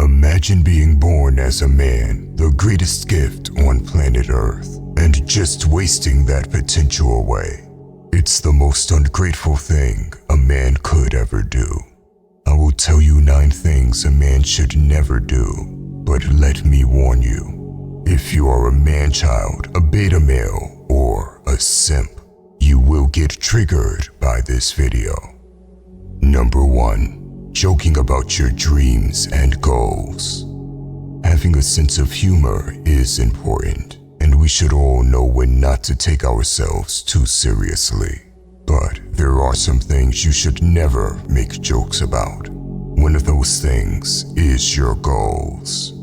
Imagine being born as a man, the greatest gift on planet Earth, and just wasting that potential away. It's the most ungrateful thing a man could ever do. I will tell you 9 things a man should never do, but let me warn you. If you are a man-child, a beta male, or a simp, you will get triggered by this video. Number 1. Joking about your dreams and goals. Having a sense of humor is important, and we should all know when not to take ourselves too seriously. But there are some things you should never make jokes about. One of those things is your goals.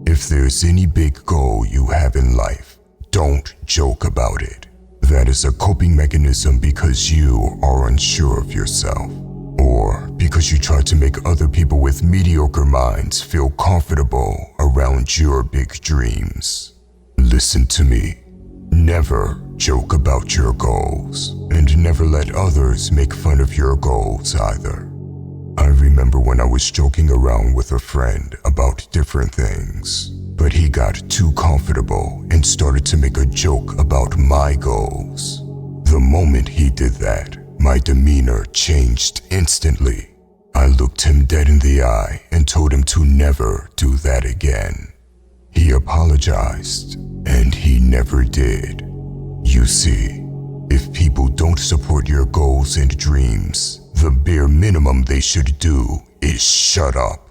If there's any big goal you have in life, don't joke about it. That is a coping mechanism because you are unsure of yourself, or because you try to make other people with mediocre minds feel comfortable around your big dreams. Listen to me. Never joke about your goals, and never let others make fun of your goals either. I remember when I was joking around with a friend about different things, but he got too comfortable and started to make a joke about my goals. The moment he did that, my demeanor changed instantly. I looked him dead in the eye and told him to never do that again. He apologized, and he never did. You see, if people don't support your goals and dreams, the bare minimum they should do is shut up.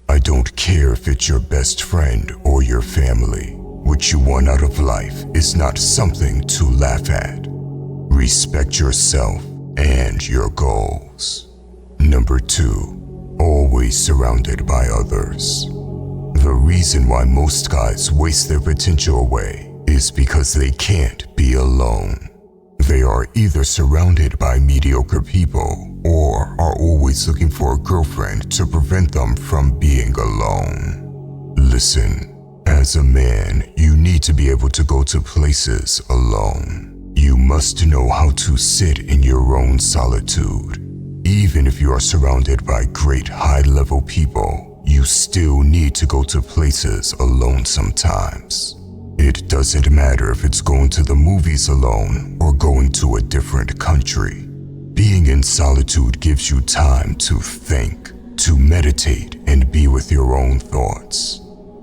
I don't care if it's your best friend or your family. What you want out of life is not something to laugh at. Respect yourself and your goals. Number 2, always surrounded by others. The reason why most guys waste their potential away is because they can't be alone. They are either surrounded by mediocre people or are always looking for a girlfriend to prevent them from being alone. Listen, as a man, you need to be able to go to places alone. You must know how to sit in your own solitude. Even if you are surrounded by great high-level people, you still need to go to places alone sometimes. It doesn't matter if it's going to the movies alone or going to a different country. Being in solitude gives you time to think, to meditate, and be with your own thoughts.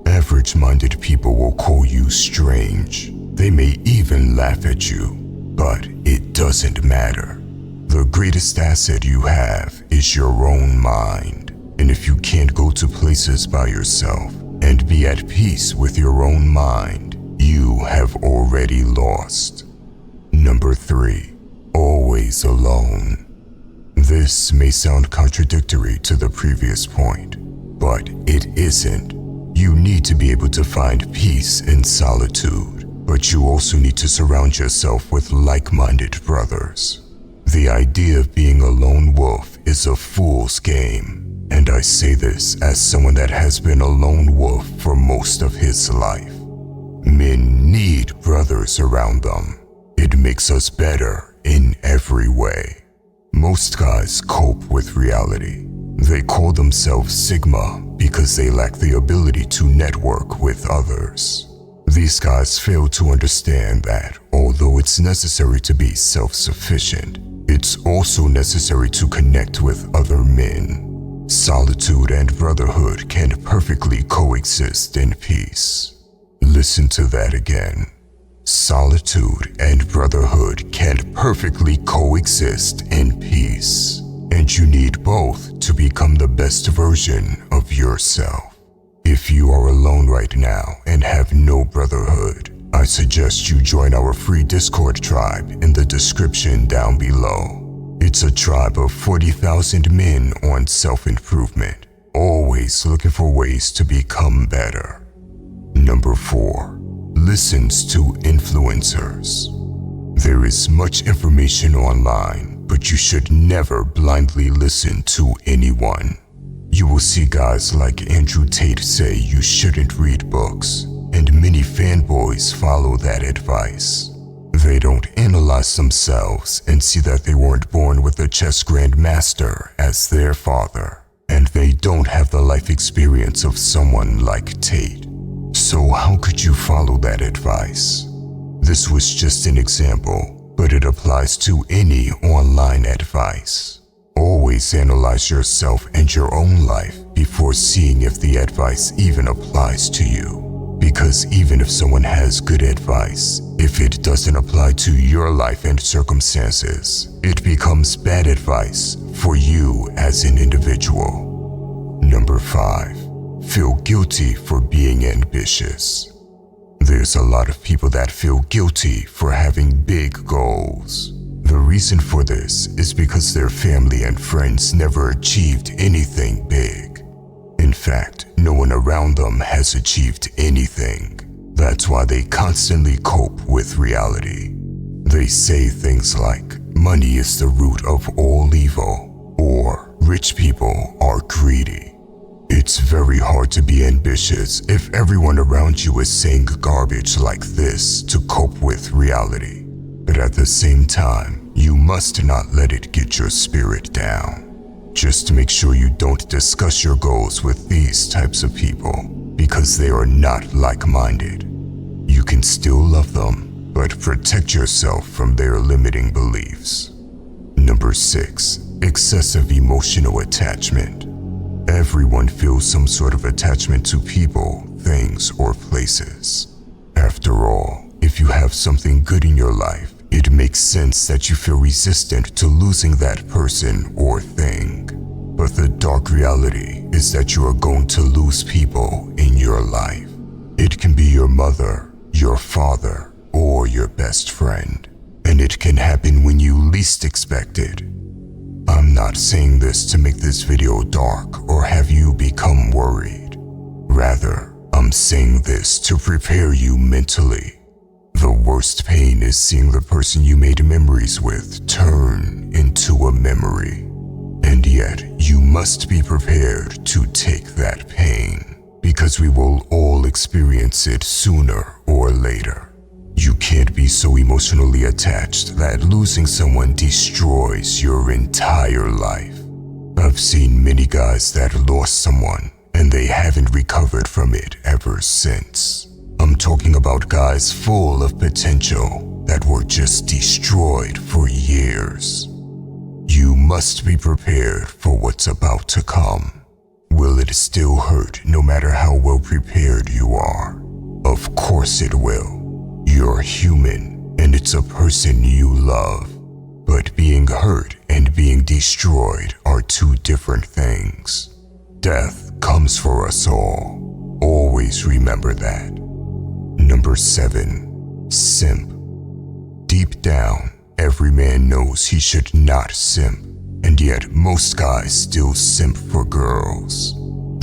Average-minded people will call you strange. They may even laugh at you, but it doesn't matter. The greatest asset you have is your own mind, and if you can't go to places by yourself and be at peace with your own mind, you have already lost. Number 3, always alone. This may sound contradictory to the previous point, but it isn't. You need to be able to find peace in solitude, but you also need to surround yourself with like-minded brothers. The idea of being a lone wolf is a fool's game, and I say this as someone that has been a lone wolf for most of his life. Men need brothers around them. It makes us better in every way. Most guys cope with reality. They call themselves Sigma because they lack the ability to network with others. These guys fail to understand that although it's necessary to be self-sufficient, it's also necessary to connect with other men. Solitude and brotherhood can perfectly coexist in peace. Listen to that again. Solitude and brotherhood can perfectly coexist in peace, and you need both to become the best version of yourself. If you are alone right now and have no brotherhood, I suggest you join our free Discord tribe in the description down below. It's a tribe of 40,000 men on self-improvement, always looking for ways to become better. Number 4, listens to influencers. There is much information online, but you should never blindly listen to anyone. You will see guys like Andrew Tate say you shouldn't read books, and many fanboys follow that advice. They don't analyze themselves and see that they weren't born with a chess grandmaster as their father, and and they don't have the life experience of someone like Tate. So how could you follow that advice? This was just an example, but it applies to any online advice. Always analyze yourself and your own life before seeing if the advice even applies to you. Because even if someone has good advice, if it doesn't apply to your life and circumstances, it becomes bad advice for you as an individual. Number 5. Feel guilty for being ambitious. There's a lot of people that feel guilty for having big goals. The reason for this is because their family and friends never achieved anything big. In fact, no one around them has achieved anything. That's why they constantly cope with reality. They say things like, money is the root of all evil, or rich people are greedy. It's very hard to be ambitious if everyone around you is saying garbage like this to cope with reality. But at the same time, you must not let it get your spirit down. Just make sure you don't discuss your goals with these types of people, because they are not like-minded. You can still love them, but protect yourself from their limiting beliefs. Number 6. Excessive emotional attachment. Everyone feels some sort of attachment to people, things, or places. After all, if you have something good in your life, it makes sense that you feel resistant to losing that person or thing. But the dark reality is that you are going to lose people in your life. It can be your mother, your father, or your best friend. And it can happen when you least expect it. I'm not saying this to make this video dark or have you become worried. Rather, I'm saying this to prepare you mentally. The worst pain is seeing the person you made memories with turn into a memory. And yet, you must be prepared to take that pain, because we will all experience it sooner or later. You can't be so emotionally attached that losing someone destroys your entire life. I've seen many guys that lost someone, and they haven't recovered from it ever since. I'm talking about guys full of potential that were just destroyed for years. You must be prepared for what's about to come. Will it still hurt no matter how well prepared you are? Of course it will. You're human, and it's a person you love. But being hurt and being destroyed are two different things. Death comes for us all. Always remember that. Number 7. Simp. Deep down, every man knows he should not simp, and yet most guys still simp for girls.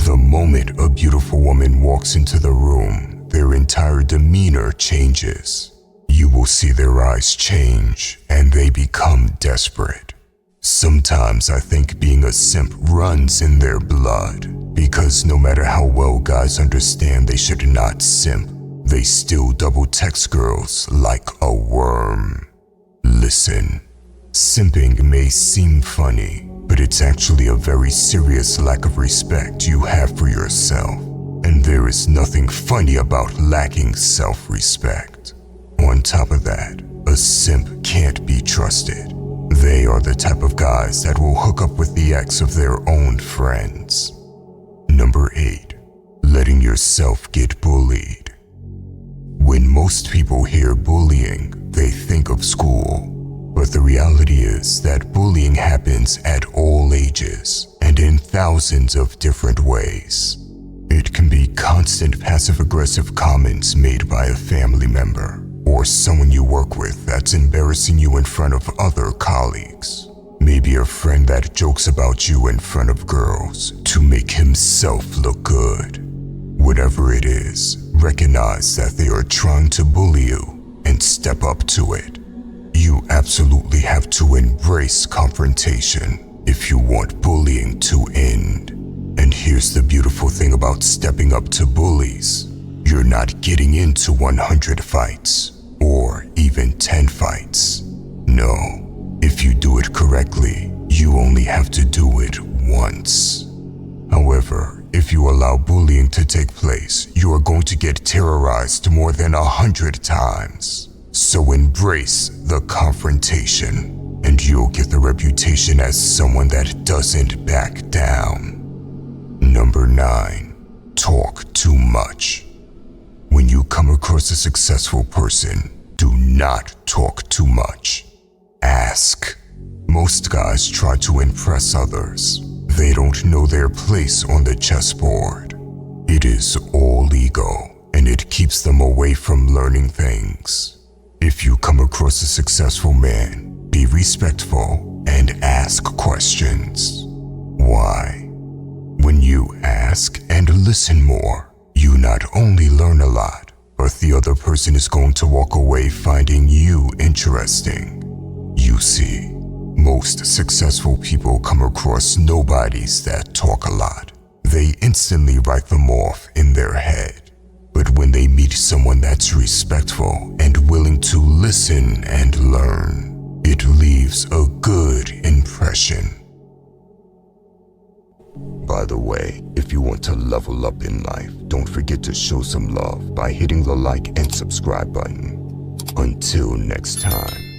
The moment a beautiful woman walks into the room, their entire demeanor changes. You will see their eyes change, and they become desperate. Sometimes I think being a simp runs in their blood, because no matter how well guys understand they should not simp, they still double text girls like a worm. Listen, simping may seem funny, but it's actually a very serious lack of respect you have for yourself. And there is nothing funny about lacking self-respect. On top of that, a simp can't be trusted. They are the type of guys that will hook up with the ex of their own friends. Number 8. Letting yourself get bullied. When most people hear bullying, they think of school. But the reality is that bullying happens at all ages and in thousands of different ways. It can be constant passive-aggressive comments made by a family member or someone you work with that's embarrassing you in front of other colleagues. Maybe a friend that jokes about you in front of girls to make himself look good. Whatever it is, recognize that they are trying to bully you and step up to it. You absolutely have to embrace confrontation if you want bullying to end. And here's the beautiful thing about stepping up to bullies. You're not getting into 100 fights or even 10 fights. No, if you do it correctly, you only have to do it once. However, if you allow bullying to take place, you are going to get terrorized more than 100 times. So embrace the confrontation, and you'll get the reputation as someone that doesn't back down. Number 9. Talk too much. When you come across a successful person, do not talk too much. Ask. Most guys try to impress others. They don't know their place on the chessboard. It is all ego, and it keeps them away from learning things. If you come across a successful man, be respectful and ask questions. Why? When you ask and listen more, you not only learn a lot, but the other person is going to walk away finding you interesting. You see, most successful people come across nobodies that talk a lot. They instantly write them off in their head. But when they meet someone that's respectful and willing to listen and learn, it leaves a good impression. By the way, if you want to level up in life, don't forget to show some love by hitting the like and subscribe button. Until next time.